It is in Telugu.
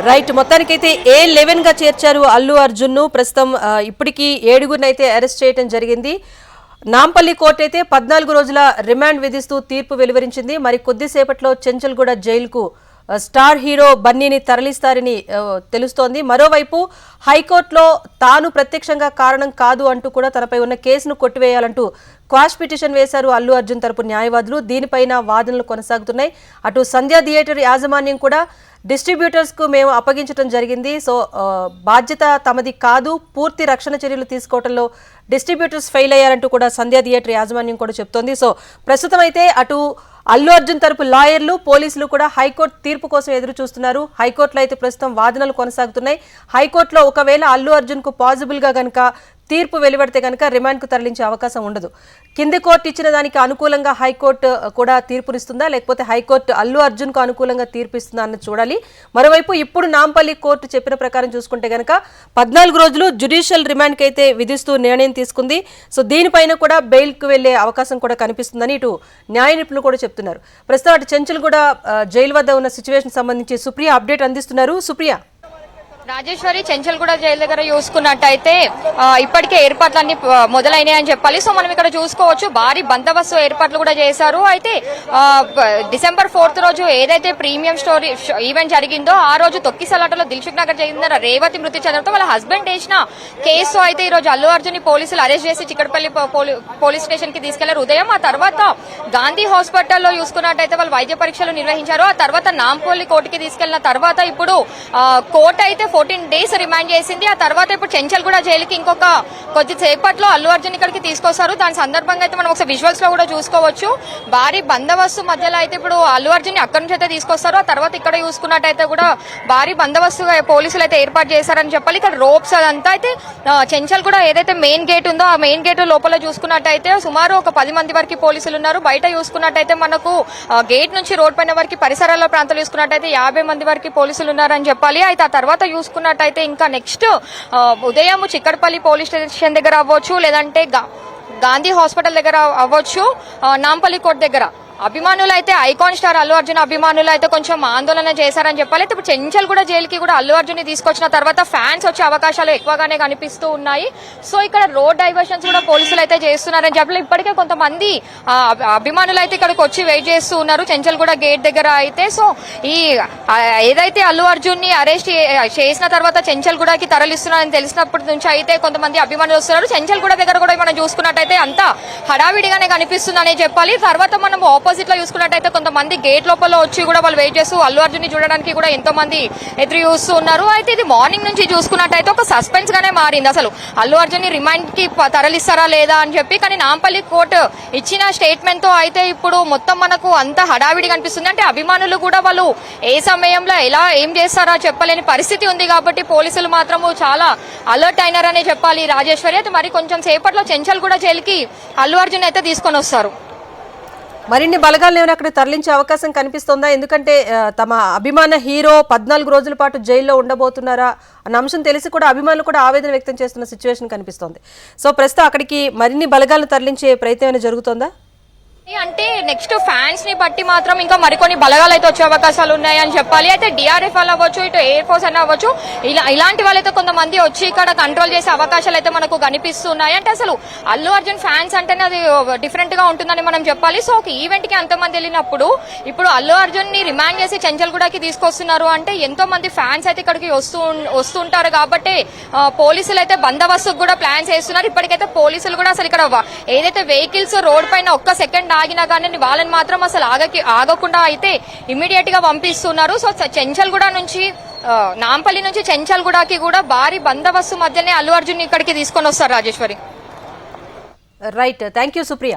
రైట్, మొత్తానికైతే A11 గా చేర్చారు అల్లు అర్జున్ ను. ప్రస్తుతం ఇప్పటికీ 7గురిని అయితే అరెస్ట్ చేయడం జరిగింది. నాంపల్లి కోర్టు అయితే 14 రోజుల రిమాండ్ విధిస్తూ తీర్పు వెలువరించింది. మరి కొద్దిసేపట్లో చెంచల్గూడ జైలుకు స్టార్ హీరో బన్నీని తరలిస్తారని తెలుస్తోంది. మరోవైపు హైకోర్టులో తాను ప్రత్యక్షంగా కారణం కాదు అంటూ కూడా తనపై ఉన్న కేసును కొట్టివేయాలంటూ క్వాష్ పిటిషన్ వేశారు అల్లు అర్జున్ తరపు న్యాయవాదులు. దీనిపైన వాదనలు కొనసాగుతున్నాయి. అటు సంధ్యా థియేటర్ యాజమాన్యం కూడా డిస్ట్రిబ్యూటర్స్ కు మేము అప్పగించడం జరిగింది, సో బాధ్యత తమది కాదు, పూర్తి రక్షణ చర్యలు తీసుకోవడంలో డిస్ట్రిబ్యూటర్స్ ఫెయిల్ అయ్యారంటూ కూడా సంధ్యా థియేటర్ యాజమాన్యం కూడా చెప్తోంది. సో ప్రస్తుతం అయితే అటు అల్లు అర్జున్ తరపు లాయర్లు, పోలీసులు కూడా హైకోర్టు తీర్పు కోసం ఎదురు చూస్తున్నారు. హైకోర్టులో అయితే ప్రస్తుతం వాదనలు కొనసాగుతున్నాయి. హైకోర్టులో ఒకవేళ అల్లు అర్జున్ కు పాజిబుల్ గా గనక తీర్పు వెలువడితే కనుక రిమాండ్ కు తరలించే అవకాశం ఉండదు. కింది కోర్టు ఇచ్చిన దానికి అనుకూలంగా హైకోర్టు కూడా తీర్పునిస్తుందా, లేకపోతే హైకోర్టు అల్లు అర్జున్ కు అనుకూలంగా తీర్పిస్తుందా అన్నది చూడాలి. మరోవైపు ఇప్పుడు నాంపల్లి కోర్టు చెప్పిన ప్రకారం చూసుకుంటే కనుక 14 రోజులు జ్యుడిషియల్ రిమాండ్ కి అయితే విధిస్తూ నిర్ణయం తీసుకుంది. సో దీనిపైన కూడా బెయిల్ కు వెళ్లే అవకాశం కూడా కనిపిస్తుందని ఇటు న్యాయ నిపుణులు కూడా చెప్తున్నారు. ప్రస్తుతం అటు చెంచల్గూడ జైలు వద్ద ఉన్న సిచ్యువేషన్ సంబంధించి సుప్రియ అప్డేట్ అందిస్తున్నారు. సుప్రియ. రాజేశ్వరి, చెంచల్గూడ జైలు దగ్గర చూసుకున్నట్టయితే ఇప్పటికే ఏర్పాట్లన్నీ మొదలైనాయని చెప్పాలి. సో మనం ఇక్కడ చూసుకోవచ్చు, భారీ బందోబస్తు ఏర్పాట్లు కూడా చేశారు. అయితే డిసెంబర్ 4th రోజు ఏదైతే ప్రీమియం స్టోరీ ఈవెంట్ జరిగిందో ఆ రోజు తొక్కిసలాటలో దిల్సుఖ్ నగర్ చెందిన రేవతి మృతి చెందడంతో వాళ్ళ హస్బెండ్ వేసిన కేసు అయితే ఈ రోజు అల్లు అర్జున్ ని పోలీసులు అరెస్ట్ చేసి చిక్కడపల్లి పోలీస్ స్టేషన్ కి తీసుకెళ్లారు ఉదయం. ఆ తర్వాత గాంధీ హాస్పిటల్లో చూసుకున్నట్టయితే వాళ్ళు వైద్య పరీక్షలు నిర్వహించారు. ఆ తర్వాత నాంపల్లి కోర్టుకి తీసుకెళ్లిన తర్వాత ఇప్పుడు కోర్టు అయితే 14 days రిమాండ్ చేసింది. ఆ తర్వాత ఇప్పుడు చెంచల్గూడ జైలుకి ఇంకొక కొద్దిసేపట్లో అల్లు అర్జున్ ఇక్కడికి తీసుకొస్తారు. దాని సందర్భంగా అయితే మనం ఒకసారి విజువల్స్ లో కూడా చూసుకోవచ్చు. భారీ బందోబస్తు మధ్యలో అయితే ఇప్పుడు అల్లు అర్జున్ ని అక్కడి నుంచి అయితే తీసుకొస్తారు. ఆ తర్వాత ఇక్కడ చూసుకున్నట్టయితే కూడా భారీ బందోబస్తుగా పోలీసులు అయితే ఏర్పాటు చేశారని చెప్పాలి. ఇక్కడ రోప్స్ అదంతా అయితే చెంచల్గూడ ఏదైతే మెయిన్ గేట్ ఉందో ఆ మెయిన్ గేట్ లోపల చూసుకున్నట్టయితే సుమారు ఒక 10 మంది వరకు పోలీసులు ఉన్నారు. బయట చూసుకున్నట్టయితే మనకు గేట్ నుంచి రోడ్ పైన వరకు పరిసరాల ప్రాంతాలు చూసుకున్నట్టయితే 50 మంది వరకు పోలీసులు ఉన్నారని చెప్పాలి. అయితే ఆ తర్వాత చూసుకున్నట్టయితే ఇంకా నెక్స్ట్ ఉదయం చిక్కడపల్లి పోలీస్ స్టేషన్ దగ్గర అవ్వచ్చు, లేదంటే గాంధీ హాస్పిటల్ దగ్గర అవ్వచ్చు, నాంపల్లి కోర్టు దగ్గర అభిమానులు అయితే ఐకాన్ స్టార్ అల్లు అర్జున్ అభిమానులు అయితే కొంచెం ఆందోళన చేశారని చెప్పాలి. ఇప్పుడు చెంచల్గూడ జైలుకి కూడా అల్లు అర్జున్ ని తీసుకొచ్చిన తర్వాత ఫ్యాన్స్ వచ్చే అవకాశాలు ఎక్కువగానే కనిపిస్తూ ఉన్నాయి. సో ఇక్కడ రోడ్ డైవర్షన్స్ కూడా పోలీసులు అయితే చేస్తున్నారని చెప్పాలి. ఇప్పటికే కొంతమంది అభిమానులు అయితే ఇక్కడికి వచ్చి వెయిట్ చేస్తూ ఉన్నారు చెంచల్గూడ గేట్ దగ్గర అయితే. సో ఈ ఏదైతే అల్లు అర్జున్ ని అరెస్ట్ చేసిన తర్వాత చెంచల్గూడకి తరలిస్తున్నారని తెలిసినప్పటి నుంచి అయితే కొంతమంది అభిమానులు వస్తున్నారు. చెంచల్గూడ దగ్గర కూడా మనం చూసుకున్నట్టయితే అంతా హడావిడిగానే కనిపిస్తుందనే చెప్పాలి. తర్వాత మనం ఆపోజిట్ లో చూసుకున్నట్టయితే కొంతమంది గేట్ లోపల వచ్చి కూడా వాళ్ళు వెయిట్ చేస్తూ అల్లు అర్జున్ ని చూడడానికి కూడా ఎంతో మంది ఎదురు చూస్తూ ఉన్నారు. అయితే ఇది మార్నింగ్ నుంచి చూసుకున్నట్టయితే ఒక సస్పెన్స్ గానే మారింది. అసలు అల్లు అర్జున్ ని రిమాండ్ కి తరలిస్తారా లేదా అని చెప్పి. కానీ నాంపల్లి కోర్టు ఇచ్చిన స్టేట్మెంట్ తో అయితే ఇప్పుడు మొత్తం మనకు అంత హడావిడి కనిపిస్తుంది. అంటే అభిమానులు కూడా వాళ్ళు ఏ సమయంలో ఎలా ఏం చేస్తారో చెప్పలేని పరిస్థితి ఉంది. కాబట్టి పోలీసులు మాత్రము చాలా అలర్ట్ అయినారనే చెప్పాలి రాజేశ్వరి. అయితే మరి కొంచెం సేపట్లో చెంచల్గూడ జైలుకి అల్లు అర్జున్ అయితే తీసుకొని వస్తారు. మరిన్ని బలగాలను ఏమైనా అక్కడ తరలించే అవకాశం కనిపిస్తోందా? ఎందుకంటే తమ అభిమాన హీరో 14 రోజుల పాటు జైల్లో ఉండబోతున్నారా అన్న అంశం తెలిసి కూడా అభిమానులు కూడా ఆవేదన వ్యక్తం చేస్తున్న సిచ్యువేషన్ కనిపిస్తోంది. సో ప్రస్తుతం అక్కడికి మరిన్ని బలగాలను తరలించే ప్రయత్నం ఏమైనా జరుగుతోందా? అంటే నెక్స్ట్ ఫ్యాన్స్ ని బట్టి మాత్రం ఇంకా మరికొన్ని బలగాలు అయితే వచ్చే అవకాశాలు ఉన్నాయని చెప్పాలి. అయితే డిఆర్ఎఫ్ వాళ్ళు అవ్వచ్చు, ఇటు ఎయిర్ ఫోర్స్ అని అవ్వచ్చు, ఇలాంటి వాళ్ళైతే కొంతమంది వచ్చి ఇక్కడ కంట్రోల్ చేసే అవకాశాలు అయితే మనకు కనిపిస్తున్నాయి. అంటే అసలు అల్లు అర్జున్ ఫ్యాన్స్ అంటేనే అది డిఫరెంట్ గా ఉంటుందని మనం చెప్పాలి. సో ఒక ఈవెంట్ కి అంతమంది వెళ్ళినప్పుడు ఇప్పుడు అల్లు అర్జున్ ని రిమాండ్ చేసి చెంచల్గూడకి తీసుకొస్తున్నారు అంటే ఎంతో మంది ఫ్యాన్స్ అయితే ఇక్కడికి వస్తుంటారు. కాబట్టి పోలీసులు అయితే బందోబస్తు కూడా ప్లాన్ చేస్తున్నారు. ఇప్పటికైతే పోలీసులు కూడా అసలు ఇక్కడ ఏదైతే వెహికల్స్ రోడ్ పైన ఒక్క సెకండ్ ఆగినా కానీ వాళ్ళని మాత్రం అసలు ఆగకుండా అయితే ఇమీడియట్ గా పంపిస్తున్నారు. సో చెంచల్గూడ నుంచి నాంపల్లి నుంచి చెంచల్గూడకి కూడా భారీ బందోబస్తు మధ్యనే అల్లు అర్జున్ ఇక్కడికి తీసుకొని వస్తారు Rajeshwari. Right, thank you Supriya.